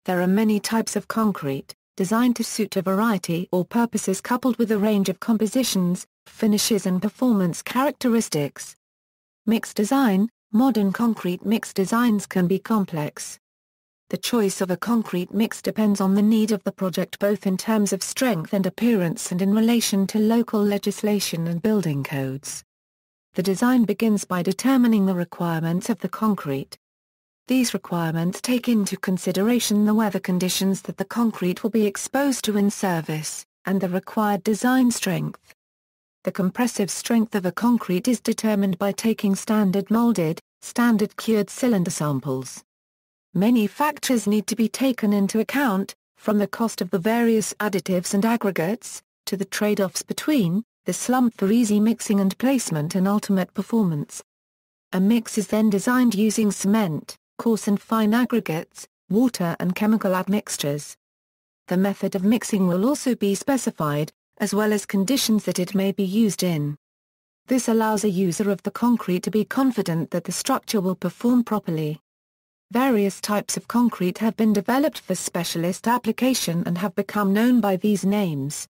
There are many types of concrete, designed to suit a variety or purposes coupled with a range of compositions, finishes and performance characteristics. Mix design. Modern concrete mix designs can be complex. The choice of a concrete mix depends on the need of the project both in terms of strength and appearance and in relation to local legislation and building codes. The design begins by determining the requirements of the concrete. These requirements take into consideration the weather conditions that the concrete will be exposed to in service, and the required design strength. The compressive strength of a concrete is determined by taking standard molded, standard cured cylinder samples. Many factors need to be taken into account, from the cost of the various additives and aggregates, to the trade-offs between, the slump for easy mixing and placement and ultimate performance. A mix is then designed using cement, coarse and fine aggregates, water and chemical admixtures. The method of mixing will also be specified, as well as conditions that it may be used in. This allows a user of the concrete to be confident that the structure will perform properly. Various types of concrete have been developed for specialist application and have become known by these names.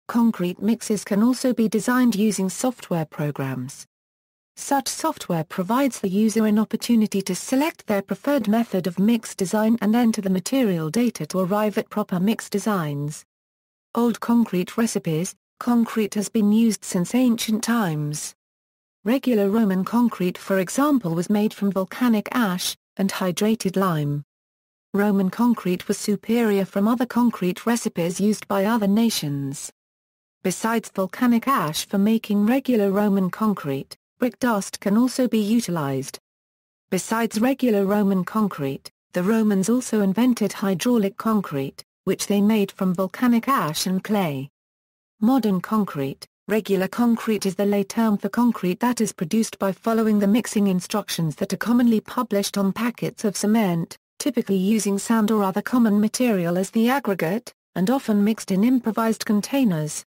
Concrete mixes can also be designed using software programs. Such software provides the user an opportunity to select their preferred method of mix design and enter the material data to arrive at proper mix designs. Old concrete recipes. Concrete has been used since ancient times. Regular Roman concrete, for example, was made from volcanic ash and hydrated lime. Roman concrete was superior from other concrete recipes used by other nations. Besides volcanic ash for making regular Roman concrete, brick dust can also be utilized. Besides regular Roman concrete, the Romans also invented hydraulic concrete, which they made from volcanic ash and clay. Modern concrete. Regular concrete is the lay term for concrete that is produced by following the mixing instructions that are commonly published on packets of cement, typically using sand or other common material as the aggregate, and often mixed in improvised containers.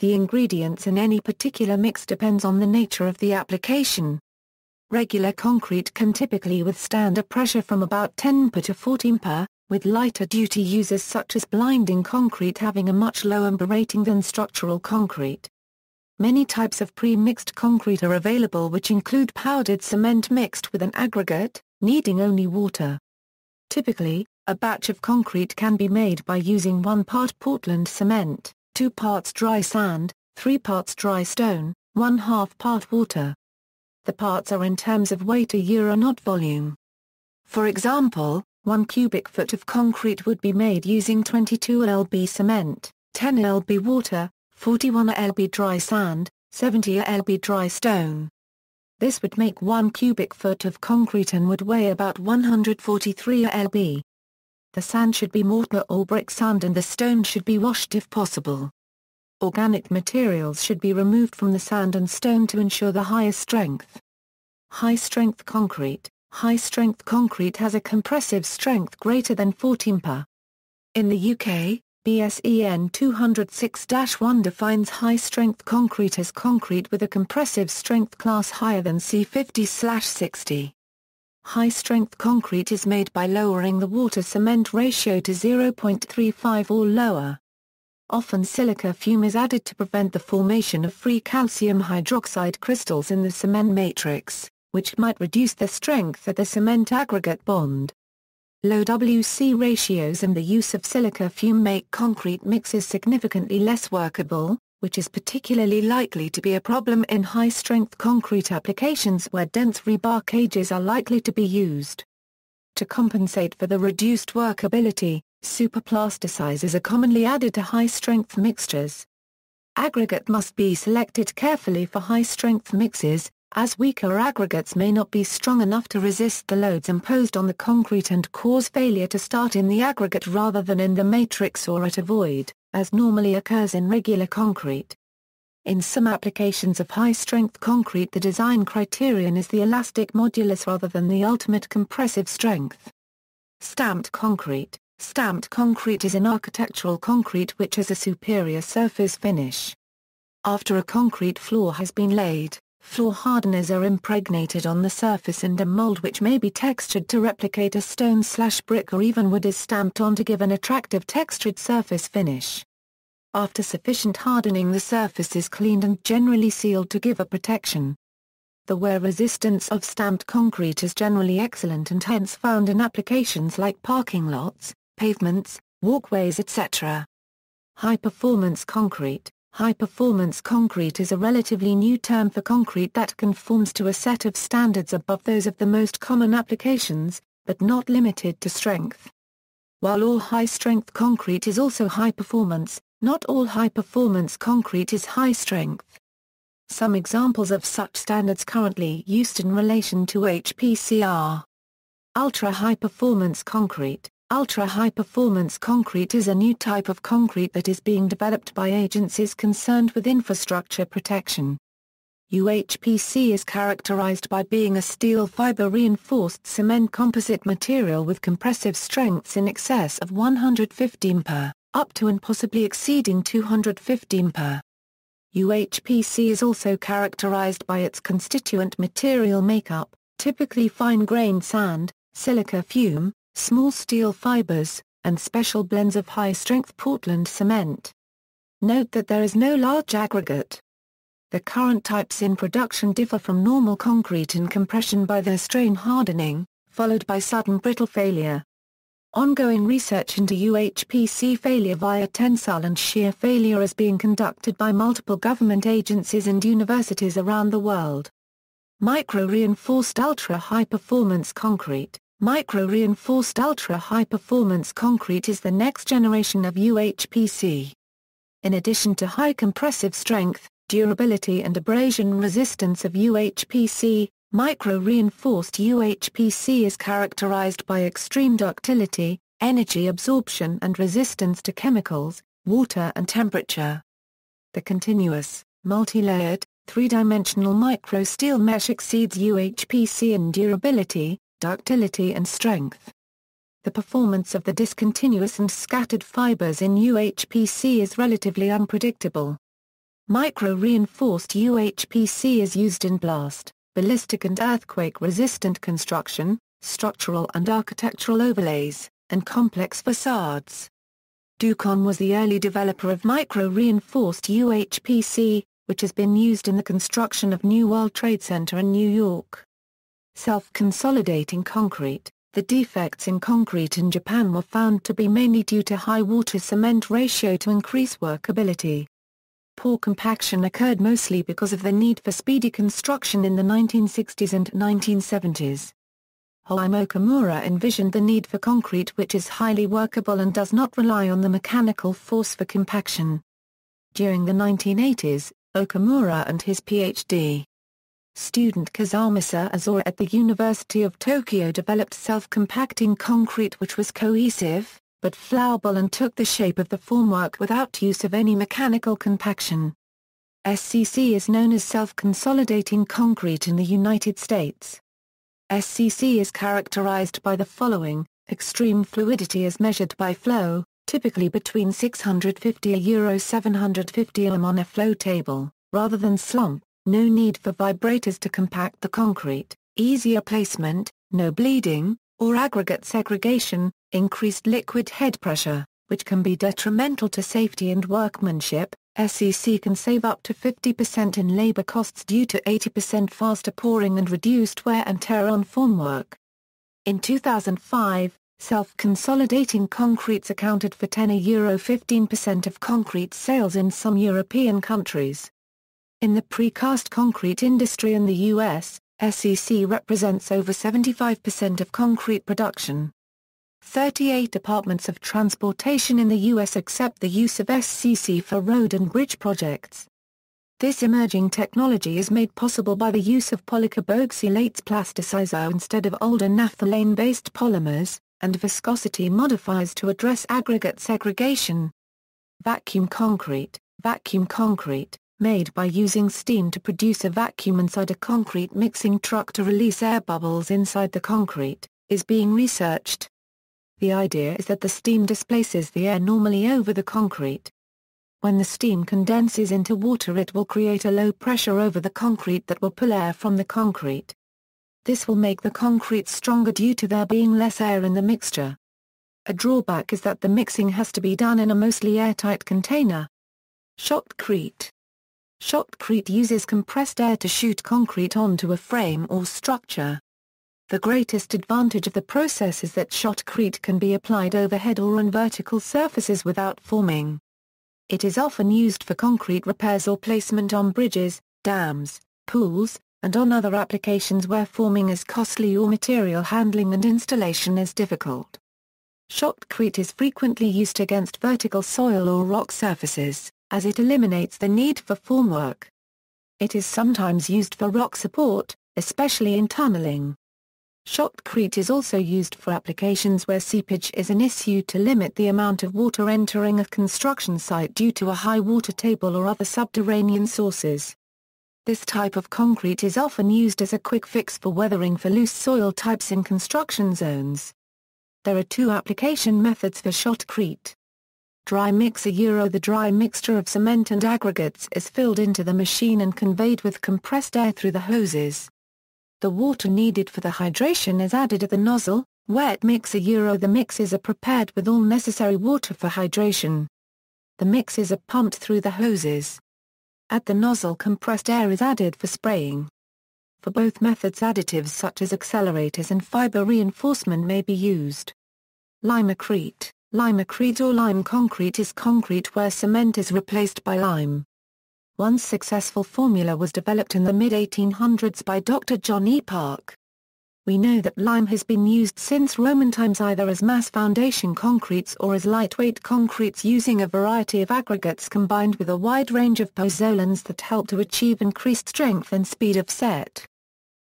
The ingredients in any particular mix depends on the nature of the application. Regular concrete can typically withstand a pressure from about 10 Pa to 14 Pa, with lighter duty users such as blinding concrete having a much lower Pa rating than structural concrete. Many types of pre-mixed concrete are available, which include powdered cement mixed with an aggregate, needing only water. Typically, a batch of concrete can be made by using 1 part Portland cement, 2 parts dry sand, 3 parts dry stone, 1/2 part water. The parts are in terms of weight not volume. For example, 1 cubic foot of concrete would be made using 22 lb cement, 10 lb water, 41 lb dry sand, 70 lb dry stone. This would make 1 cubic foot of concrete and would weigh about 143 lb. The sand should be mortar or brick sand and the stone should be washed if possible. Organic materials should be removed from the sand and stone to ensure the highest strength. High-strength concrete. High-strength concrete has a compressive strength greater than 14 Pa. In the UK, BSEN 206-1 defines high-strength concrete as concrete with a compressive strength class higher than C50/60. High-strength concrete is made by lowering the water-cement ratio to 0.35 or lower. Often silica fume is added to prevent the formation of free calcium hydroxide crystals in the cement matrix, which might reduce the strength of the cement aggregate bond. Low WC ratios and the use of silica fume make concrete mixes significantly less workable, which is particularly likely to be a problem in high-strength concrete applications where dense rebar cages are likely to be used. To compensate for the reduced workability, superplasticizers are commonly added to high-strength mixtures. Aggregate must be selected carefully for high-strength mixes, as weaker aggregates may not be strong enough to resist the loads imposed on the concrete and cause failure to start in the aggregate rather than in the matrix or at a void, as normally occurs in regular concrete. In some applications of high-strength concrete, the design criterion is the elastic modulus rather than the ultimate compressive strength. Stamped concrete. Stamped concrete is an architectural concrete which has a superior surface finish. After a concrete floor has been laid, Floor hardeners are impregnated on the surface and a mold which may be textured to replicate a stone/brick or even wood is stamped on to give an attractive textured surface finish. After sufficient hardening, the surface is cleaned and generally sealed to give a protection. The wear resistance of stamped concrete is generally excellent and hence found in applications like parking lots, pavements, walkways, etc. High-performance concrete. High-performance concrete is a relatively new term for concrete that conforms to a set of standards above those of the most common applications, but not limited to strength. While all high-strength concrete is also high-performance, not all high-performance concrete is high-strength. Some examples of such standards currently used in relation to HPC are ultra-high-performance concrete. Ultra-high-performance concrete is a new type of concrete that is being developed by agencies concerned with infrastructure protection. UHPC is characterized by being a steel fiber-reinforced cement composite material with compressive strengths in excess of 115 per, up to and possibly exceeding 215 per. UHPC is also characterized by its constituent material makeup, typically fine-grained sand, silica fume, small steel fibers, and special blends of high-strength Portland cement. Note that there is no large aggregate. The current types in production differ from normal concrete in compression by their strain hardening, followed by sudden brittle failure. Ongoing research into UHPC failure via tensile and shear failure is being conducted by multiple government agencies and universities around the world. Micro-reinforced ultra-high-performance concrete. Micro-reinforced ultra-high-performance concrete is the next generation of UHPC. In addition to high compressive strength, durability and abrasion resistance of UHPC, micro-reinforced UHPC is characterized by extreme ductility, energy absorption and resistance to chemicals, water and temperature. The continuous, multi-layered, three-dimensional micro-steel mesh exceeds UHPC in durability, ductility and strength. The performance of the discontinuous and scattered fibers in UHPC is relatively unpredictable. Micro-reinforced UHPC is used in blast, ballistic and earthquake-resistant construction, structural and architectural overlays, and complex facades. Ducon was the early developer of micro-reinforced UHPC, which has been used in the construction of New World Trade Center in New York. Self-consolidating concrete. The defects in concrete in Japan were found to be mainly due to high water-cement ratio to increase workability. Poor compaction occurred mostly because of the need for speedy construction in the 1960s and 1970s. Hoime Okamura envisioned the need for concrete which is highly workable and does not rely on the mechanical force for compaction. During the 1980s, Okamura and his Ph.D. student Kazumasa Azora at the University of Tokyo developed self-compacting concrete which was cohesive, but flowable and took the shape of the formwork without use of any mechanical compaction. SCC is known as self-consolidating concrete in the United States. SCC is characterized by the following: extreme fluidity as measured by flow, typically between 650 Euro 750 mm on a flow table, rather than slump, no need for vibrators to compact the concrete, easier placement, no bleeding, or aggregate segregation, increased liquid head pressure, which can be detrimental to safety and workmanship. SCC can save up to 50% in labor costs due to 80% faster pouring and reduced wear and tear on formwork. In 2005, self-consolidating concretes accounted for 15% of concrete sales in some European countries. In the precast concrete industry in the U.S., SCC represents over 75% of concrete production. 38 departments of transportation in the U.S. accept the use of SCC for road and bridge projects. This emerging technology is made possible by the use of polycarboxylates plasticizer instead of older naphthalene-based polymers, and viscosity modifiers to address aggregate segregation. Vacuum concrete. Vacuum concrete, made by using steam to produce a vacuum inside a concrete mixing truck to release air bubbles inside the concrete, is being researched. The idea is that the steam displaces the air normally over the concrete. When the steam condenses into water, it will create a low pressure over the concrete that will pull air from the concrete. This will make the concrete stronger due to there being less air in the mixture. A drawback is that the mixing has to be done in a mostly airtight container. Shotcrete. Shotcrete uses compressed air to shoot concrete onto a frame or structure. The greatest advantage of the process is that shotcrete can be applied overhead or on vertical surfaces without forming. It is often used for concrete repairs or placement on bridges, dams, pools, and on other applications where forming is costly or material handling and installation is difficult. Shotcrete is frequently used against vertical soil or rock surfaces, as it eliminates the need for formwork. It is sometimes used for rock support, especially in tunneling. Shotcrete is also used for applications where seepage is an issue to limit the amount of water entering a construction site due to a high water table or other subterranean sources. This type of concrete is often used as a quick fix for weathering for loose soil types in construction zones. There are two application methods for shotcrete. Dry mix. The dry mixture of cement and aggregates is filled into the machine and conveyed with compressed air through the hoses. The water needed for the hydration is added at the nozzle. Wet mix. The mixes are prepared with all necessary water for hydration. The mixes are pumped through the hoses. At the nozzle, compressed air is added for spraying. For both methods, additives such as accelerators and fiber reinforcement may be used. Lima Crete. Lima Crete or lime concrete is concrete where cement is replaced by lime. One successful formula was developed in the mid-1800s by Dr. John E. Park. We know that lime has been used since Roman times either as mass foundation concretes or as lightweight concretes using a variety of aggregates combined with a wide range of pozzolans that help to achieve increased strength and speed of set.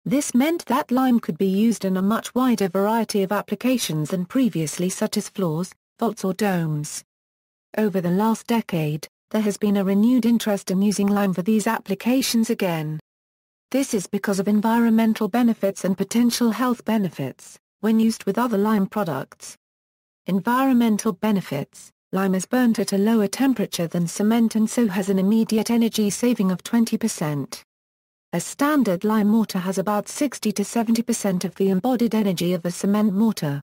This meant that lime could be used in a much wider variety of applications than previously, such as floors, vaults or domes. Over the last decade, there has been a renewed interest in using lime for these applications again. This is because of environmental benefits and potential health benefits, when used with other lime products. Environmental benefits: lime is burnt at a lower temperature than cement and so has an immediate energy saving of 20%. A standard lime mortar has about 60 to 70% of the embodied energy of a cement mortar.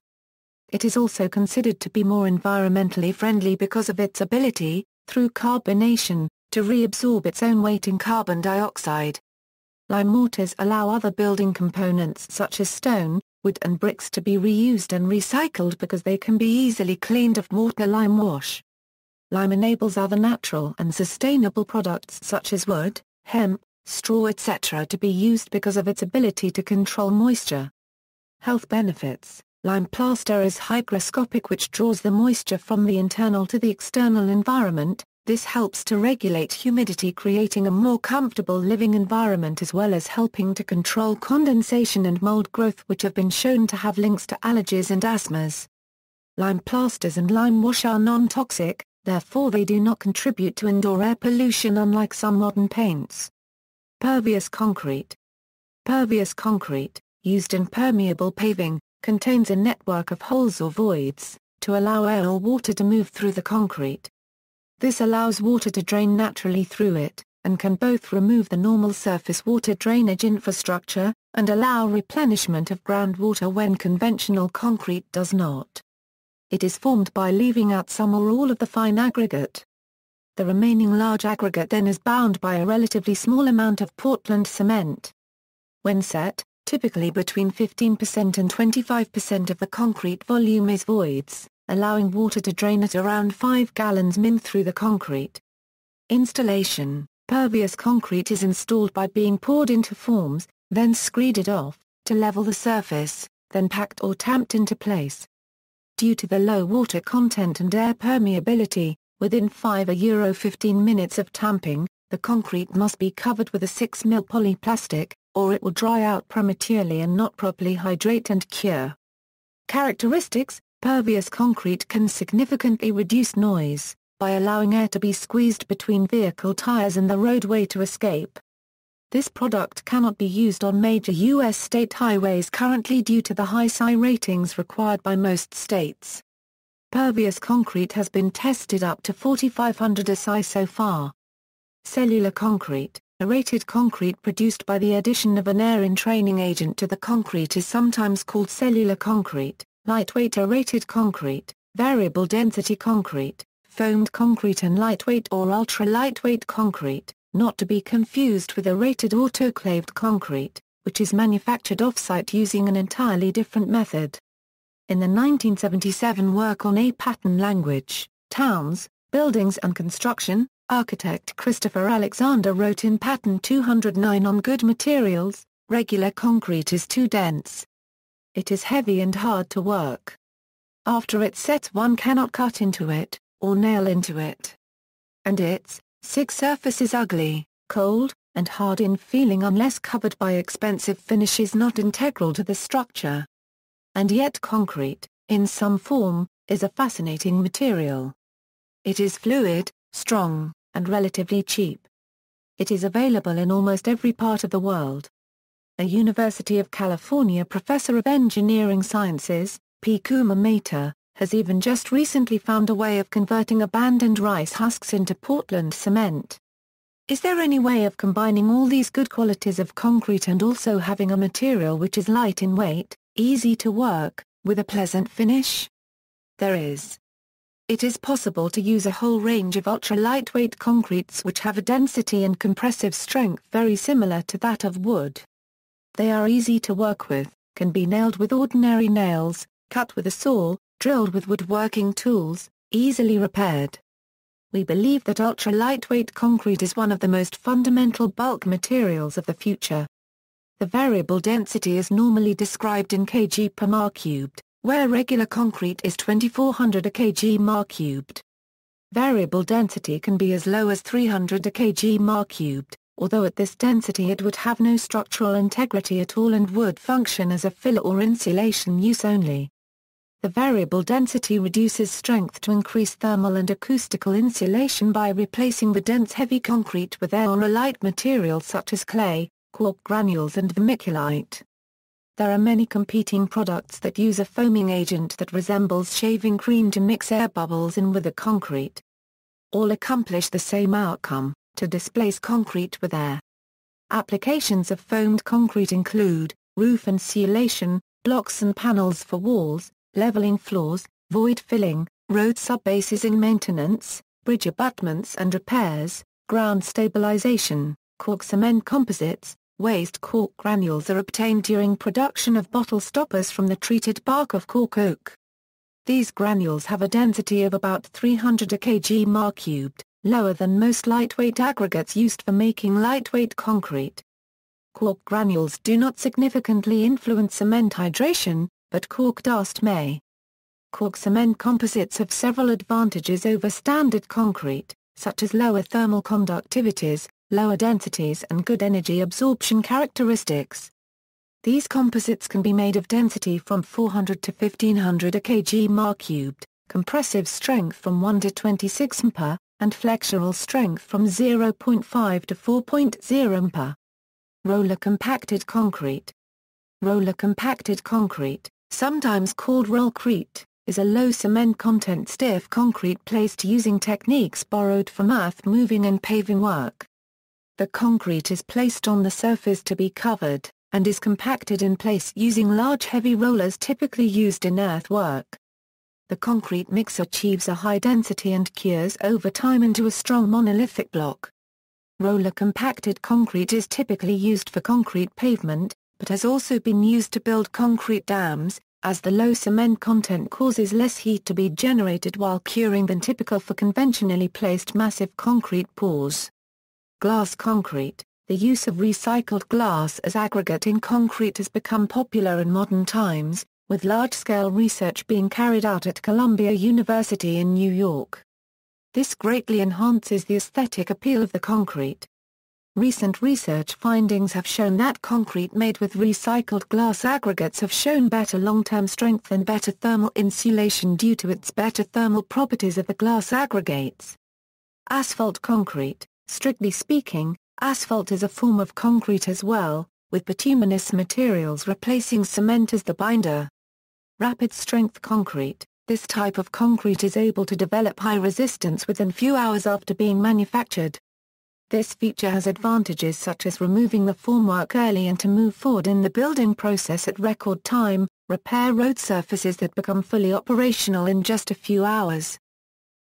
It is also considered to be more environmentally friendly because of its ability, through carbonation, to reabsorb its own weight in carbon dioxide. Lime mortars allow other building components such as stone, wood and bricks to be reused and recycled because they can be easily cleaned of mortar-lime wash. Lime enables other natural and sustainable products such as wood, hemp, straw etc. to be used because of its ability to control moisture. Health benefits: lime plaster is hygroscopic, which draws the moisture from the internal to the external environment. This helps to regulate humidity, creating a more comfortable living environment as well as helping to control condensation and mold growth, which have been shown to have links to allergies and asthmas. Lime plasters and lime wash are non-toxic, therefore they do not contribute to indoor air pollution unlike some modern paints. Pervious concrete. Pervious concrete, used in permeable paving, contains a network of holes or voids, to allow air or water to move through the concrete. This allows water to drain naturally through it, and can both remove the normal surface water drainage infrastructure, and allow replenishment of groundwater when conventional concrete does not. It is formed by leaving out some or all of the fine aggregate. The remaining large aggregate then is bound by a relatively small amount of Portland cement. When set, typically between 15% and 25% of the concrete volume is voids, allowing water to drain at around 5 gallons min through the concrete. Installation: pervious concrete is installed by being poured into forms, then screeded off, to level the surface, then packed or tamped into place. Due to the low water content and air permeability, within 15 minutes of tamping, the concrete must be covered with a 6 mil polyplastic, or it will dry out prematurely and not properly hydrate and cure. Characteristics: pervious concrete can significantly reduce noise, by allowing air to be squeezed between vehicle tires and the roadway to escape. This product cannot be used on major U.S. state highways currently due to the high SI ratings required by most states. Pervious concrete has been tested up to 4500 SI so far. Cellular concrete, aerated concrete produced by the addition of an air-entraining agent to the concrete is sometimes called cellular concrete, lightweight aerated concrete, variable density concrete, foamed concrete and lightweight or ultra-lightweight concrete, not to be confused with aerated autoclaved concrete, which is manufactured off-site using an entirely different method. In the 1977 work on a pattern language, Towns, Buildings and Construction, architect Christopher Alexander wrote in Pattern 209 on good materials, regular concrete is too dense. It is heavy and hard to work. After it sets one cannot cut into it, or nail into it. And its surface is ugly, cold, and hard in feeling unless covered by expensive finishes not integral to the structure. And yet concrete, in some form, is a fascinating material. It is fluid, strong, and relatively cheap. It is available in almost every part of the world. A University of California professor of engineering sciences, P. Kumar Mehta, has even just recently found a way of converting abandoned rice husks into Portland cement. Is there any way of combining all these good qualities of concrete and also having a material which is light in weight, easy to work, with a pleasant finish? There is. It is possible to use a whole range of ultra-lightweight concretes which have a density and compressive strength very similar to that of wood. They are easy to work with, can be nailed with ordinary nails, cut with a saw, drilled with woodworking tools, easily repaired. We believe that ultra-lightweight concrete is one of the most fundamental bulk materials of the future. The variable density is normally described in kg per mar cubed, where regular concrete is 2400 a kg mar cubed. Variable density can be as low as 300 a kg mar cubed, although at this density it would have no structural integrity at all and would function as a filler or insulation use only. The variable density reduces strength to increase thermal and acoustical insulation by replacing the dense heavy concrete with air or a light material such as clay, quartz granules and vermiculite. There are many competing products that use a foaming agent that resembles shaving cream to mix air bubbles in with the concrete. All accomplish the same outcome, to displace concrete with air. Applications of foamed concrete include roof insulation, blocks and panels for walls, leveling floors, void filling, road subbasing maintenance, bridge abutments and repairs, ground stabilization, cork cement composites. Waste cork granules are obtained during production of bottle stoppers from the treated bark of cork oak. These granules have a density of about 300 a kg mar cubed, lower than most lightweight aggregates used for making lightweight concrete. Cork granules do not significantly influence cement hydration, but cork dust may. Cork cement composites have several advantages over standard concrete, such as lower thermal conductivities, lower densities and good energy absorption characteristics. These composites can be made of density from 400 to 1500 a kg mar cubed, compressive strength from 1 to 26 MPa, and flexural strength from 0.5 to 4.0 MPa. Roller compacted concrete. Roller compacted concrete, sometimes called rollcrete, is a low cement content stiff concrete placed using techniques borrowed from earth moving and paving work. The concrete is placed on the surface to be covered, and is compacted in place using large heavy rollers typically used in earthwork. The concrete mix achieves a high density and cures over time into a strong monolithic block. Roller compacted concrete is typically used for concrete pavement, but has also been used to build concrete dams, as the low cement content causes less heat to be generated while curing than typical for conventionally placed massive concrete pours. Glass concrete. The use of recycled glass as aggregate in concrete has become popular in modern times, with large-scale research being carried out at Columbia University in New York. This greatly enhances the aesthetic appeal of the concrete. Recent research findings have shown that concrete made with recycled glass aggregates have shown better long-term strength and better thermal insulation due to its better thermal properties of the glass aggregates. Asphalt concrete. Strictly speaking, asphalt is a form of concrete as well, with bituminous materials replacing cement as the binder. Rapid strength concrete. This type of concrete is able to develop high resistance within few hours after being manufactured. This feature has advantages such as removing the formwork early and to move forward in the building process at record time, repair road surfaces that become fully operational in just a few hours.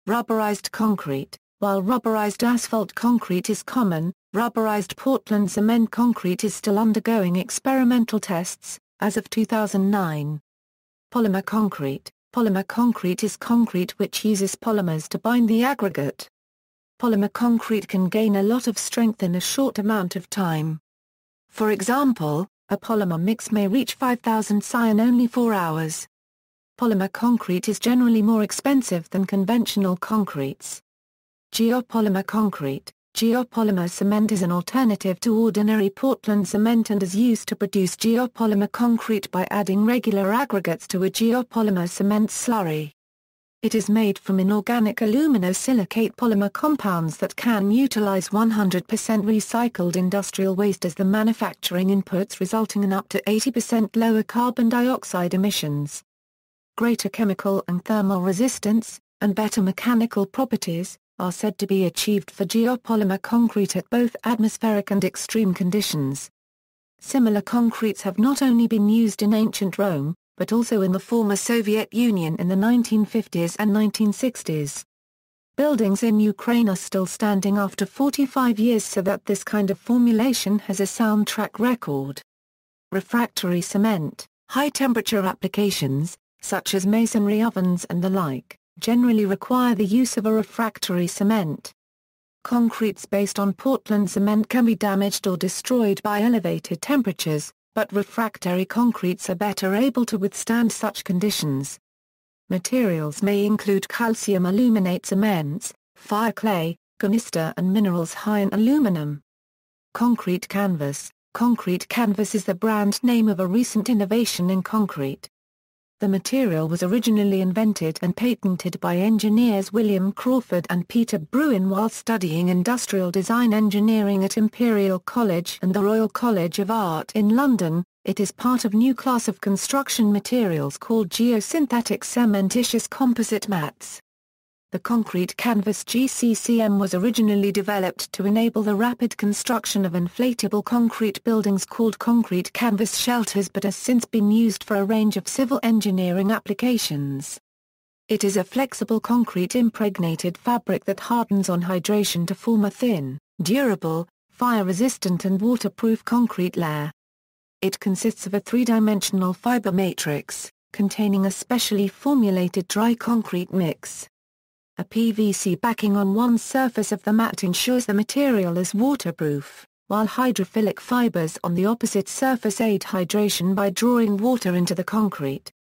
Rubberized concrete. While rubberized asphalt concrete is common, rubberized Portland cement concrete is still undergoing experimental tests, as of 2009. Polymer concrete. Polymer concrete is concrete which uses polymers to bind the aggregate. Polymer concrete can gain a lot of strength in a short amount of time. For example, a polymer mix may reach 5,000 psi in only 4 hours. Polymer concrete is generally more expensive than conventional concretes. Geopolymer concrete. Geopolymer cement is an alternative to ordinary Portland cement and is used to produce geopolymer concrete by adding regular aggregates to a geopolymer cement slurry. It is made from inorganic aluminosilicate polymer compounds that can utilize 100% recycled industrial waste as the manufacturing inputs, resulting in up to 80% lower carbon dioxide emissions. Greater chemical and thermal resistance, and better mechanical properties, are said to be achieved for geopolymer concrete at both atmospheric and extreme conditions. Similar concretes have not only been used in ancient Rome, but also in the former Soviet Union in the 1950s and 1960s. Buildings in Ukraine are still standing after 45 years, so that this kind of formulation has a sound track record. Refractory cement. High-temperature applications, such as masonry ovens and the like, generally require the use of a refractory cement. Concretes based on Portland cement can be damaged or destroyed by elevated temperatures, but refractory concretes are better able to withstand such conditions. Materials may include calcium aluminate cements, fire clay, canister and minerals high in aluminum. Concrete canvas. Concrete canvas is the brand name of a recent innovation in concrete. The material was originally invented and patented by engineers William Crawford and Peter Bruin while studying industrial design engineering at Imperial College and the Royal College of Art in London. It is part of a new class of construction materials called geosynthetic cementitious composite mats. The concrete canvas GCCM was originally developed to enable the rapid construction of inflatable concrete buildings called concrete canvas shelters, but has since been used for a range of civil engineering applications. It is a flexible concrete impregnated fabric that hardens on hydration to form a thin, durable, fire-resistant and waterproof concrete layer. It consists of a three-dimensional fiber matrix, containing a specially formulated dry concrete mix. A PVC backing on one surface of the mat ensures the material is waterproof, while hydrophilic fibers on the opposite surface aid hydration by drawing water into the concrete.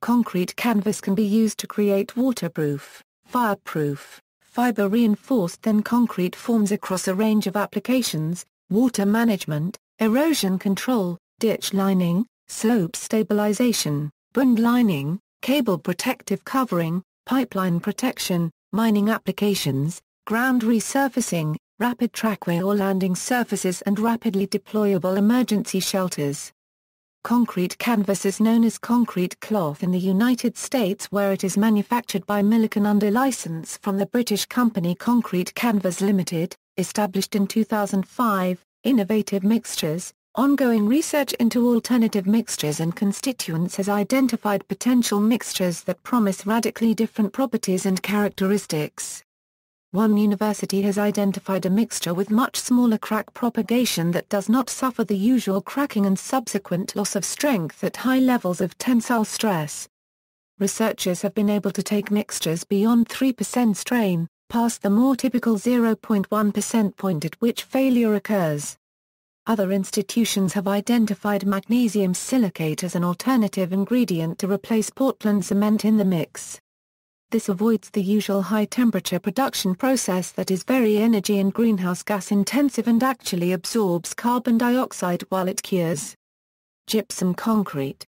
Concrete canvas can be used to create waterproof, fireproof, fiber-reinforced thin concrete forms across a range of applications: water management, erosion control, ditch lining, slope stabilization, bund lining, cable protective covering, pipeline protection, mining applications, ground resurfacing, rapid trackway or landing surfaces and rapidly deployable emergency shelters. Concrete canvas is known as concrete cloth in the United States, where it is manufactured by Milliken under license from the British company Concrete Canvas Limited, established in 2005. Innovative mixtures. Ongoing research into alternative mixtures and constituents has identified potential mixtures that promise radically different properties and characteristics. One university has identified a mixture with much smaller crack propagation that does not suffer the usual cracking and subsequent loss of strength at high levels of tensile stress. Researchers have been able to take mixtures beyond 3% strain, past the more typical 0.1% point at which failure occurs. Other institutions have identified magnesium silicate as an alternative ingredient to replace Portland cement in the mix. This avoids the usual high-temperature production process that is very energy and greenhouse gas intensive and actually absorbs carbon dioxide while it cures. Gypsum concrete.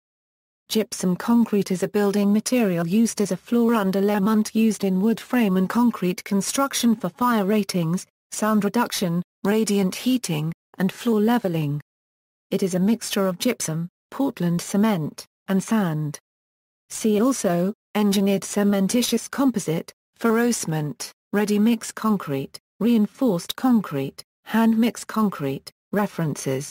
Gypsum concrete is a building material used as a floor underlayment used in wood frame and concrete construction for fire ratings, sound reduction, radiant heating, and floor leveling. It is a mixture of gypsum, Portland cement, and sand. See also, Engineered cementitious composite, ferrocement, ready-mix concrete, reinforced concrete, hand-mix concrete. References